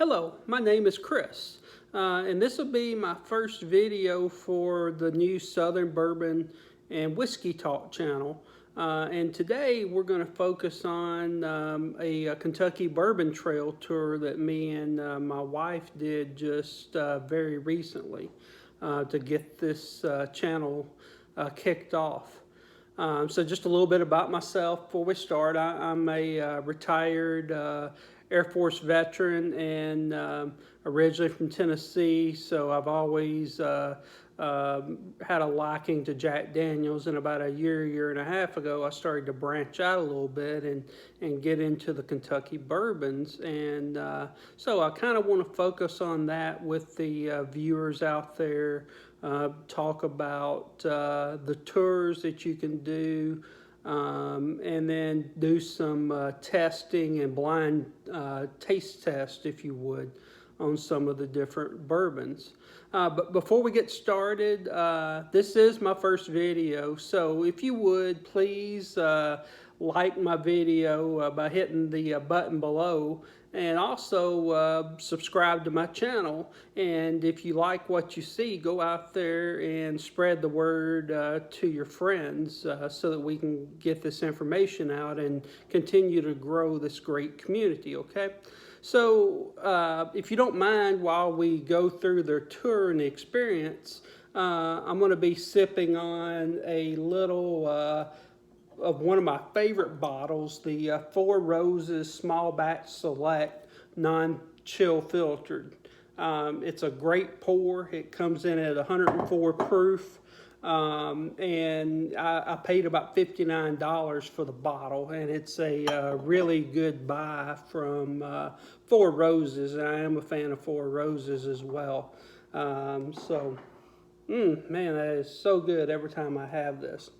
Hello, my name is Chris, and this will be my first video for the new Southern Bourbon and Whiskey Talk channel. And today we're going to focus on a Kentucky Bourbon Trail tour that me and my wife did just very recently to get this channel kicked off. So just a little bit about myself before we start. I'm a retired Air Force veteran and originally from Tennessee, so I've always had a liking to Jack Daniels, and about a year and a half ago I started to branch out a little bit and get into the Kentucky bourbons, and so I kind of want to focus on that with the viewers out there, talk about the tours that you can do, and then do some testing and blind taste test, if you would, on some of the different bourbons. But before we get started, this is my first video, so if you would, please like my video by hitting the button below, and also subscribe to my channel. And if you like what you see, go out there and spread the word to your friends so that we can get this information out and continue to grow this great community, okay? So if you don't mind, while we go through their tour and the experience, I'm going to be sipping on a little of one of my favorite bottles, the Four Roses Small Batch Select Non-Chill Filtered. It's a great pour. It comes in at 104 proof, and I paid about $59 for the bottle, and it's a really good buy from Four Roses, and I am a fan of Four Roses as well. Man, that is so good every time I have this.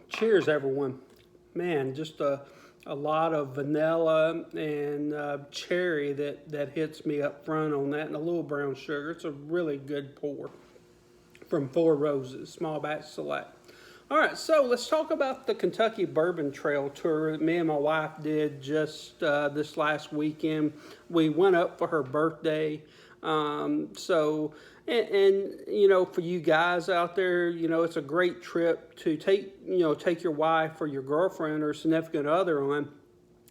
Cheers, everyone. Man, just a lot of vanilla and cherry that hits me up front on that, and a little brown sugar. It's a really good pour from Four Roses Small Batch Select. All right, so let's talk about the Kentucky Bourbon Trail tour that me and my wife did just this last weekend. We went up for her birthday. And you know, for you guys out there, you know, it's a great trip to take your wife or your girlfriend or significant other on.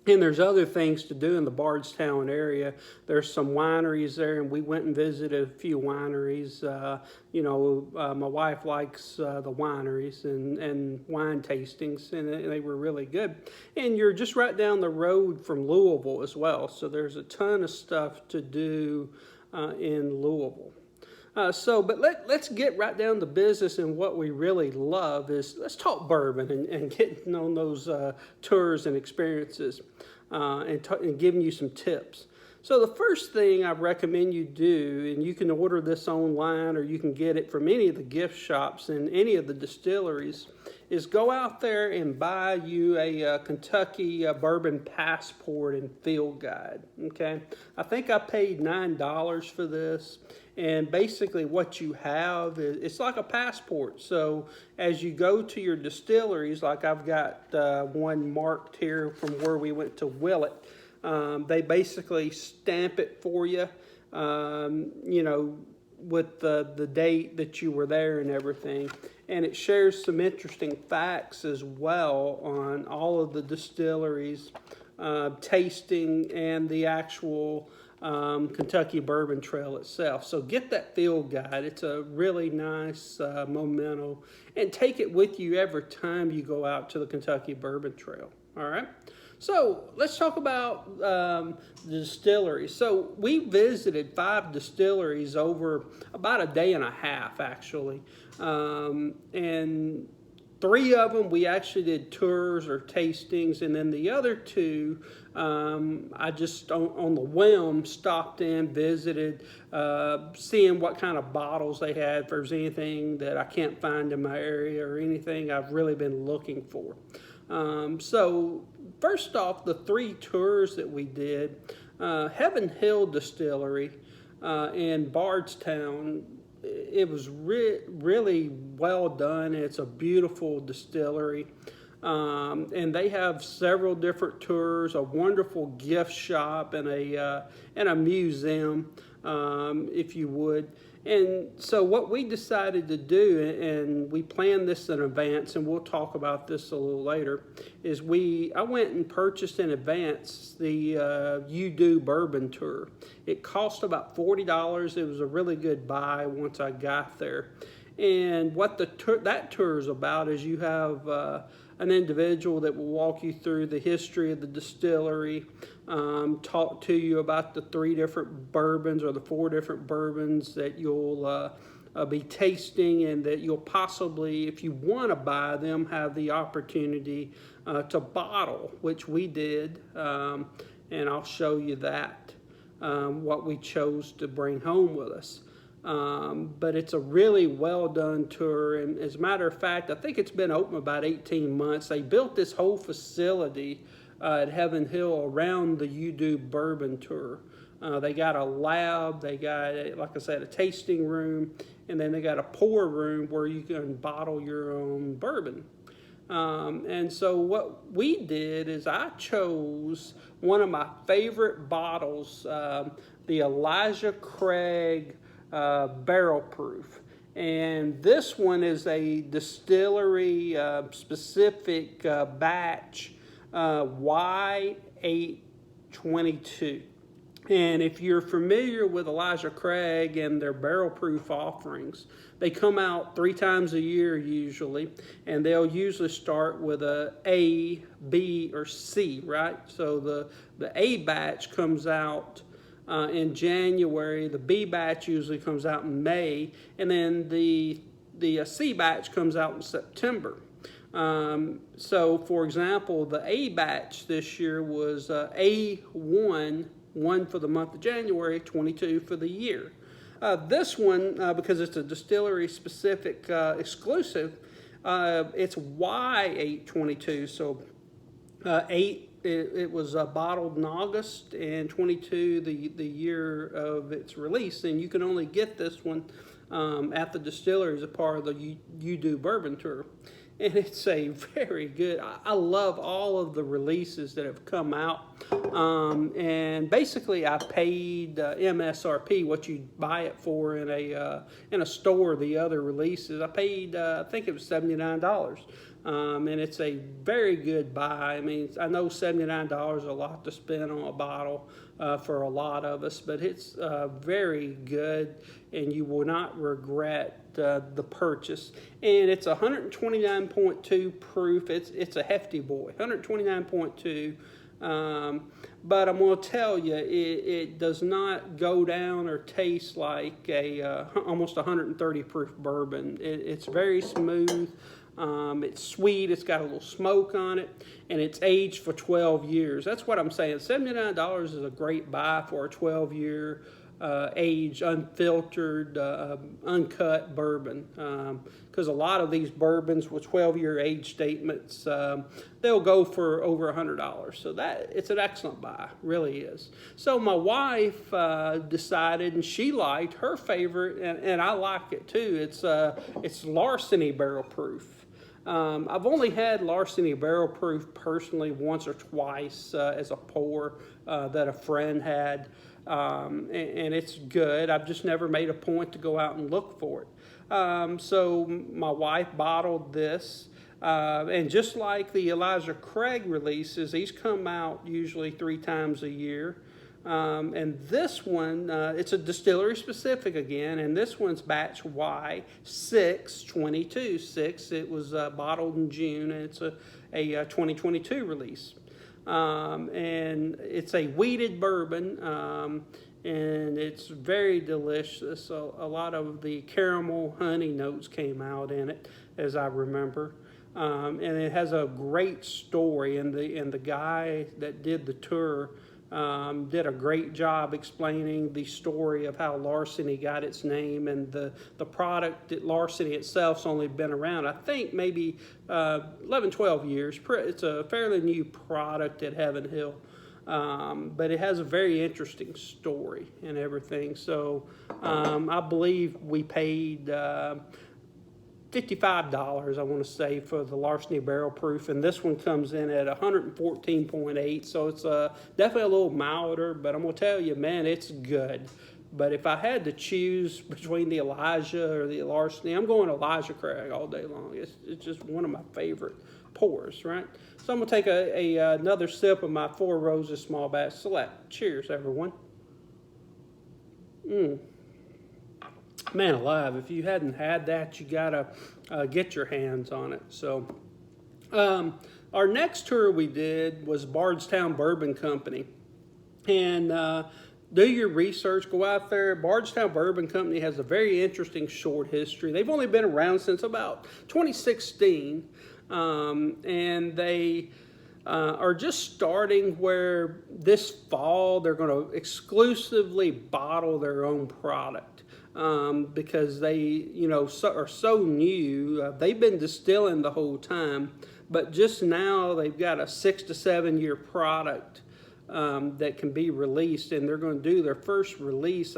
And there's other things to do in the Bardstown area. There's some wineries there, and we went and visited a few wineries. My wife likes the wineries and wine tastings, and they were really good. And you're just right down the road from Louisville as well, so there's a ton of stuff to do in Louisville. But let's get right down to business, and what we really love is let's talk bourbon and getting on those tours and experiences and giving you some tips. So the first thing I recommend you do, and you can order this online or you can get it from any of the gift shops and any of the distilleries, is go out there and buy you a Kentucky bourbon passport and field guide, okay? I think I paid $9 for this, and basically what you have is, it's like a passport. So as you go to your distilleries, like I've got one marked here from where we went to Willett, they basically stamp it for you, with the date that you were there and everything. And it shares some interesting facts as well on all of the distilleries, tasting, and the actual Kentucky Bourbon Trail itself. So get that field guide. It's a really nice memento, and take it with you every time you go out to the Kentucky Bourbon Trail. All right. So let's talk about the distilleries. So we visited 5 distilleries over about a day and a half, actually. And 3 of them we actually did tours or tastings, and then the other 2 I just on the whim stopped in, visited, seeing what kind of bottles they had, if there's anything that I can't find in my area or anything I've really been looking for. So first off, the 3 tours that we did, Heaven Hill Distillery in Bardstown, it was really well done. It's a beautiful distillery. And they have several different tours, a wonderful gift shop, and a museum, if you would. And so what we decided to do, and we planned this in advance, and we'll talk about this a little later, is I went and purchased in advance the You Do Bourbon Tour. It cost about $40. It was a really good buy once I got there. And what that tour is about is you have an individual that will walk you through the history of the distillery, talk to you about the 3 different bourbons or the 4 different bourbons that you'll be tasting, and that you'll possibly, if you want to buy them, have the opportunity to bottle, which we did, and I'll show you that, what we chose to bring home with us. But it's a really well done tour, and as a matter of fact, I think it's been open about 18 months. They built this whole facility at Heaven Hill around the You Do Bourbon Tour. They got a lab, they got, like I said, a tasting room, and then they got a pour room where you can bottle your own bourbon. And so what we did is I chose one of my favorite bottles, the Elijah Craig barrel proof, and this one is a distillery specific batch, Y822. And if you're familiar with Elijah Craig and their barrel proof offerings, they come out 3 times a year usually, and they'll usually start with A, B, or C, right? So the A batch comes out in January, the B batch usually comes out in May, and then the C batch comes out in September. So for example, the A batch this year was A1, 1 for the month of January, 22 for the year. This one, because it's a distillery specific exclusive, it's Y822, so 8 it was bottled in August, and 22 the year of its release, and you can only get this one at the distillery as a part of the You Do Bourbon Tour. And it's a very good, I love all of the releases that have come out, and basically I paid MSRP, what you buy it for in a store. The other releases I paid I think it was $79, and it's a very good buy. I mean, I know $79 is a lot to spend on a bottle for a lot of us, but it's very good, and you will not regret the purchase. And it's 129.2 proof. It's a hefty boy, 129.2. But I'm going to tell you, it does not go down or taste like a almost 130 proof bourbon. It's very smooth. It's sweet. It's got a little smoke on it, and it's aged for 12 years. That's what I'm saying. $79 is a great buy for a 12-year aged, unfiltered, uncut bourbon, because a lot of these bourbons with 12-year age statements, they'll go for over $100. So it's an excellent buy, really is. So my wife decided, and she liked her favorite, and I like it too. It's Larceny barrel proof. I've only had Larceny barrel proof personally once or twice as a pour that a friend had. And it's good. I've just never made a point to go out and look for it. So my wife bottled this, and just like the Elijah Craig releases, these come out usually 3 times a year. And this one, it's a distillery specific again, and this one's batch Y622. 6, it was bottled in June, and it's a 2022 release. And it's a wheated bourbon, and it's very delicious. So a lot of the caramel honey notes came out in it, as I remember. And it has a great story, and the guy that did the tour did a great job explaining the story of how Larceny got its name, and the product at Larceny itself's only been around, I think, maybe 11, 12 years. It's a fairly new product at Heaven Hill, but it has a very interesting story and everything. So I believe we paid $55, I want to say, for the Larceny barrel proof, and this one comes in at 114.8, so it's definitely a little milder, but I'm going to tell you, man, it's good. But if I had to choose between the Elijah or the Larceny, I'm going Elijah Craig all day long. It's just one of my favorite pours, right? So I'm going to take another sip of my Four Roses Small Batch Select. Cheers, everyone. Man alive, if you hadn't had that, you gotta get your hands on it. So our next tour we did was Bardstown Bourbon Company. And do your research, go out there. Bardstown Bourbon Company has a very interesting short history. They've only been around since about 2016, and they are just starting where this fall they're going to exclusively bottle their own product. Because they, are so new. They've been distilling the whole time, but just now they've got a 6 to 7 year product that can be released, and they're going to do their first release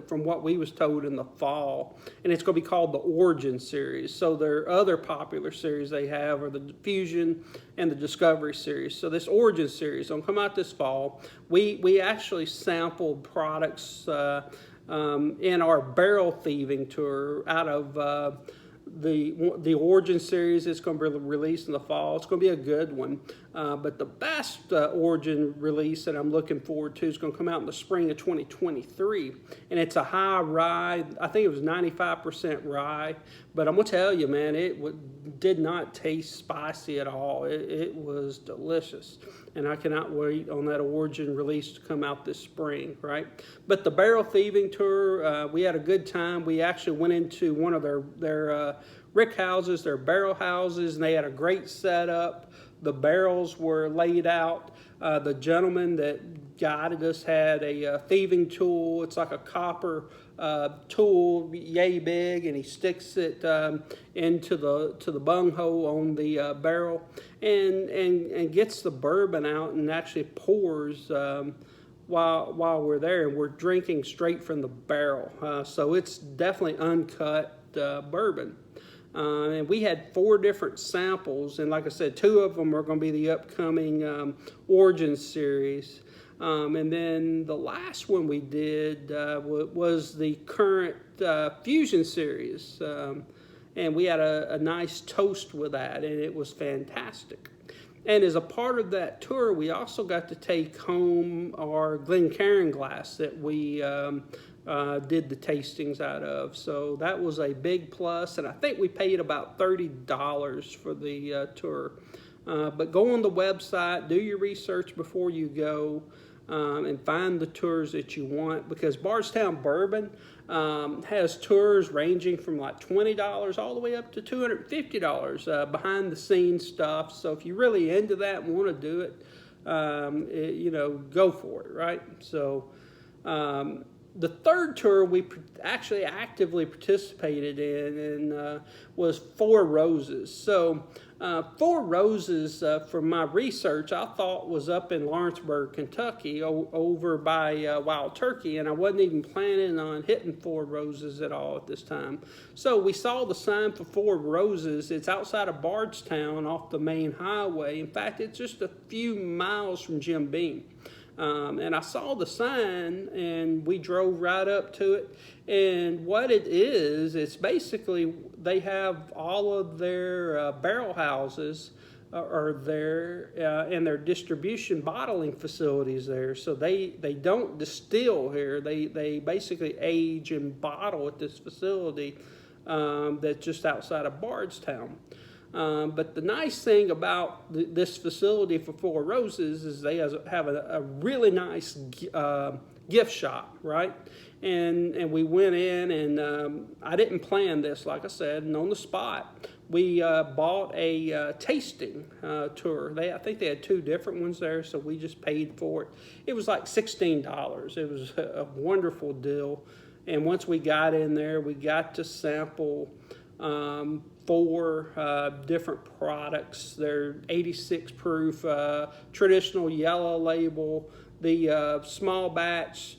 from what we was told in the fall, and it's going to be called the Origin series. So their other popular series they have are the Fusion and the Discovery series. So this Origin series will come out this fall. We actually sampled products in our barrel thieving tour out of the Origin series. It's going to be released in the fall. It's going to be a good one. But the best Origin release that I'm looking forward to is going to come out in the spring of 2023. And it's a high rye. I think it was 95% rye. But I'm going to tell you, man, it did not taste spicy at all. It was delicious. And I cannot wait on that Origin release to come out this spring, right? But the barrel thieving tour, we had a good time. We actually went into one of their rick houses, their barrel houses, and they had a great setup. The barrels were laid out. The gentleman that guided us had a thieving tool. It's like a copper tool, yay big, and he sticks it into the bunghole on the barrel and gets the bourbon out and actually pours while we're there, and we're drinking straight from the barrel. So it's definitely uncut bourbon. And we had 4 different samples, and like I said, 2 of them are going to be the upcoming Origin series. And then the last one we did was the current Fusion series. And we had a nice toast with that, and it was fantastic. And as a part of that tour, we also got to take home our Glencairn glass that we did the tastings out of. So that was a big plus, and I think we paid about $30 for the tour. But go on the website, do your research before you go, and find the tours that you want, because Bardstown Bourbon has tours ranging from like $20 all the way up to $250 behind the scenes stuff. So if you're really into that and want to do it, go for it, right? So the third tour we actually actively participated in was Four Roses. So Four Roses, from my research, I thought was up in Lawrenceburg, Kentucky, over by Wild Turkey, and I wasn't even planning on hitting Four Roses at all at this time. So we saw the sign for Four Roses. It's outside of Bardstown off the main highway. In fact, it's just a few miles from Jim Beam. And I saw the sign, and we drove right up to it. And what it is, it's basically they have all of their barrel houses are there, and their distribution bottling facilities there. So they don't distill here. They basically age and bottle at this facility that's just outside of Bardstown. But the nice thing about this facility for Four Roses is they have a really nice gift shop, right? And we went in, and I didn't plan this, like I said, and on the spot, we bought a tasting tour. I think they had 2 different ones there, so we just paid for it. It was like $16. It was a wonderful deal. And once we got in there, we got to sample 4 different products. They're 86 proof, traditional yellow label, the small batch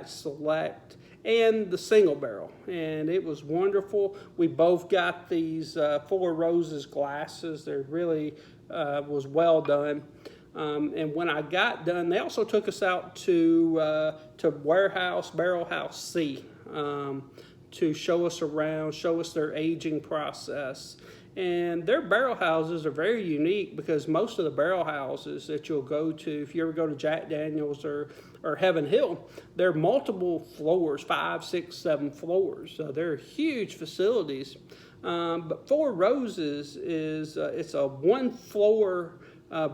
select, and the single barrel, and it was wonderful. We both got these Four Roses glasses. They're really was well done. And when I got done, they also took us out to Barrel House C to show us around, show us their aging process. And their barrel houses are very unique because most of the barrel houses that you'll go to, if you ever go to Jack Daniel's or Heaven Hill, they're multiple floors, 5, 6, 7 floors. So they're huge facilities. But Four Roses is it's a 1-floor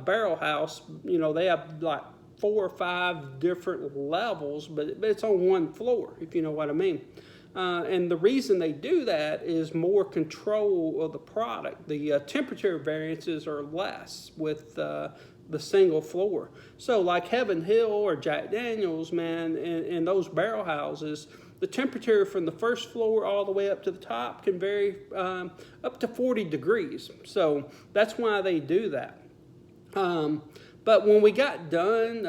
barrel house. You know, they have like 4 or 5 different levels, but it's on 1 floor, if you know what I mean. And the reason they do that is more control of the product. The temperature variances are less with the single floor. So like Heaven Hill or Jack Daniel's, man, in those barrel houses, the temperature from the first floor all the way up to the top can vary up to 40 degrees. So that's why they do that. But when we got done,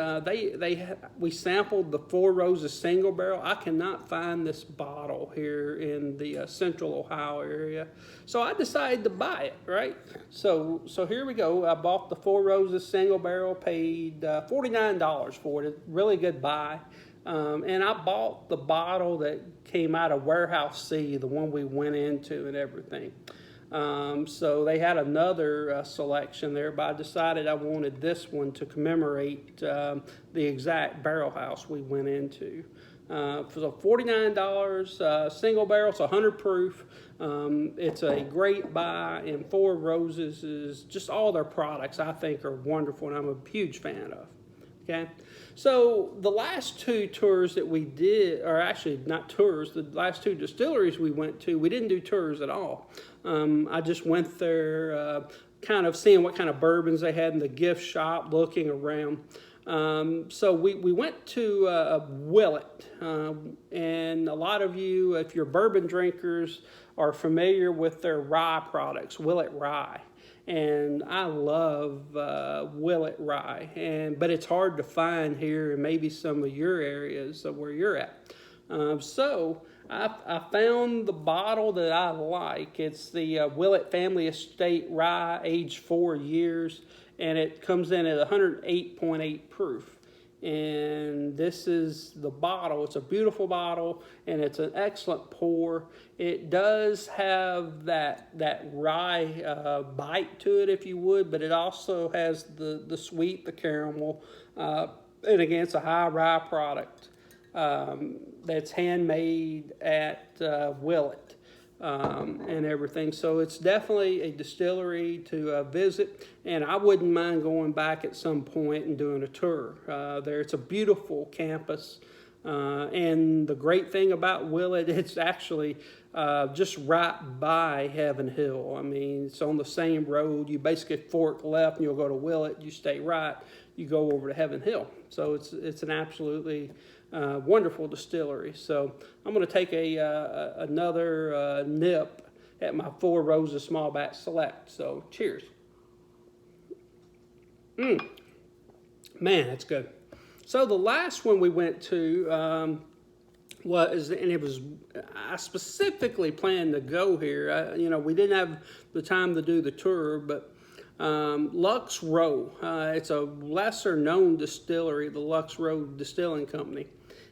we sampled the Four Roses single barrel. I cannot find this bottle here in the central Ohio area, so I decided to buy it. Right, so here we go. I bought the Four Roses single barrel, paid $49 for it. Really good buy. And I bought the bottle that came out of Warehouse C, the one we went into and everything. So they had another selection there, but I decided I wanted this one to commemorate the exact barrel house we went into. For $49, single barrel, it's 100 proof. It's a great buy, and Four Roses is just all their products I think are wonderful, and I'm a huge fan of. Okay, so the last 2 tours that we did, or actually not tours, the last 2 distilleries we went to, we didn't do tours at all. I just went there kind of seeing what kind of bourbons they had in the gift shop, looking around. So we went to Willett, and a lot of you, if you're bourbon drinkers, are familiar with their rye products, Willett Rye. And I love Willett Rye, but it's hard to find here in maybe some of your areas of where you're at. So I found the bottle that I like. It's the Willett Family Estate Rye, aged 4 years, and it comes in at 108.8 proof. And this is the bottle. It's a beautiful bottle, and it's an excellent pour. It does have that rye bite to it, if you would, but it also has the sweet, the caramel, and again, it's a high rye product that's handmade at Willett. And everything. So it's definitely a distillery to visit, and I wouldn't mind going back at some point and doing a tour there. It's a beautiful campus, and the great thing about Willett, it's actually just right by Heaven Hill. I mean, it's on the same road. You basically fork left and you'll go to Willett. You stay right, you go over to Heaven Hill. So it's an absolutely wonderful distillery. So I'm going to take another nip at my Four Roses Small Batch Select. So cheers. Man, that's good. So the last one we went to I specifically planned to go here. We didn't have the time to do the tour, but Lux Row. It's a lesser known distillery, the Lux Row Distilling Company.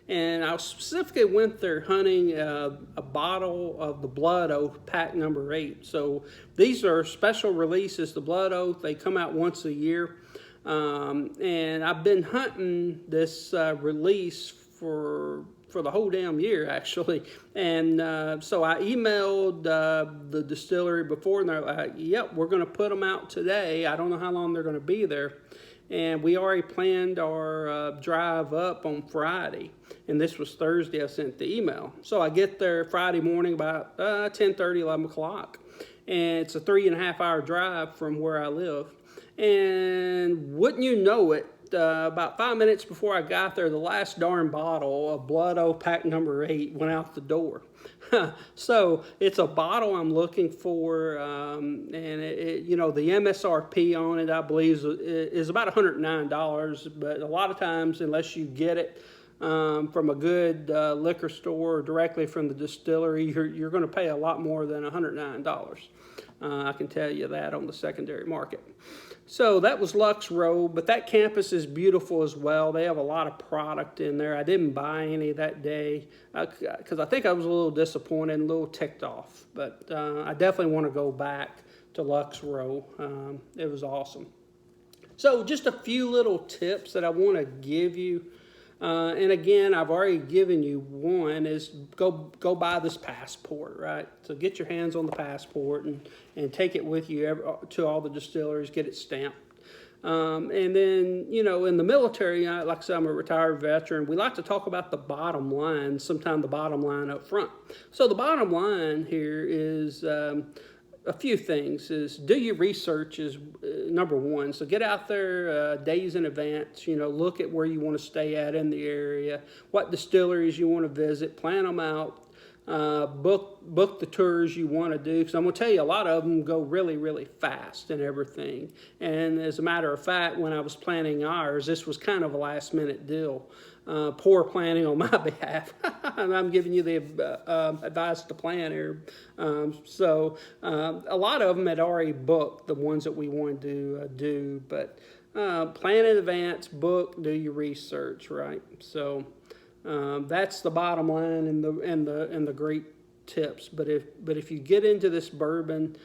And I specifically went there hunting a bottle of the Blood Oath, pack number 8. So these are special releases, the Blood Oath. They come out once a year. And I've been hunting this release for the whole damn year, actually. And so I emailed the distillery before, and they're like, yep, we're going to put them out today. I don't know how long they're going to be there. And we already planned our drive up on Friday. And this was Thursday I sent the email. So I get there Friday morning about 10:30, 11 o'clock. And it's a 3.5-hour drive from where I live. And wouldn't you know it, about 5 minutes before I got there, the last darn bottle of Blood Oath pack number 8 went out the door. So it's a bottle I'm looking for, and the MSRP on it, I believe, is about $109. But a lot of times, unless you get it from a good liquor store directly from the distillery, you're going to pay a lot more than $109. I can tell you that on the secondary market. So that was Lux Row, but that campus is beautiful as well. They have a lot of product in there. I didn't buy any that day because I think I was a little disappointed and a little ticked off. But I definitely want to go back to Lux Row. It was awesome. So just a few little tips that I want to give you. And again, I've already given you one, is go buy this passport, right? So get your hands on the passport and take it with you to all the distilleries, get it stamped. And then, you know, in the military, like I said, I'm a retired veteran. We like to talk about the bottom line, sometimes the bottom line up front. So the bottom line here is a few things. Is do your research is number one. So get out there days in advance, you know, look at where you want to stay at in the area, what distilleries you want to visit, plan them out, book the tours you want to do, because I'm going to tell you a lot of them go really, really fast and everything. And as a matter of fact, when I was planning ours, this was kind of a last minute deal. Poor planning on my behalf. I'm giving you the advice to plan here. So a lot of them had already booked, the ones that we wanted to do, but plan in advance, book, do your research, right? So that's the bottom line and the great tips. But if you get into this bourbon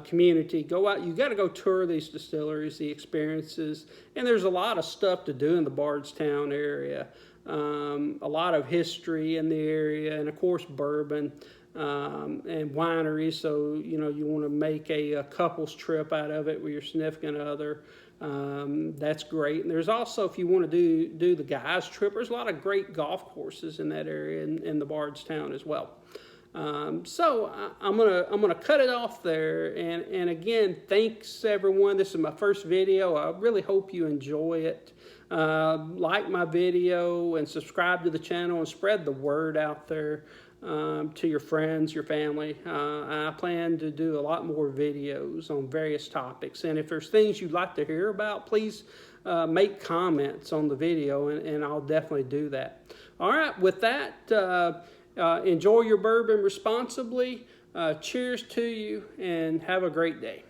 community, go out. You got to go tour these distilleries, the experiences, and there's a lot of stuff to do in the Bardstown area. A lot of history in the area, and of course bourbon and wineries. So you know you want to make a couples trip out of it with your significant other. That's great. And there's also, if you want to do the guys trip, there's a lot of great golf courses in that area in the Bardstown as well. So I'm gonna cut it off there, and again, thanks everyone. This is my first video. I really hope you enjoy it. Like my video and subscribe to the channel and spread the word out there to your friends, your family. I plan to do a lot more videos on various topics, and if there's things you'd like to hear about, please make comments on the video, and I'll definitely do that. All right, with that, enjoy your bourbon responsibly. Cheers to you, and have a great day.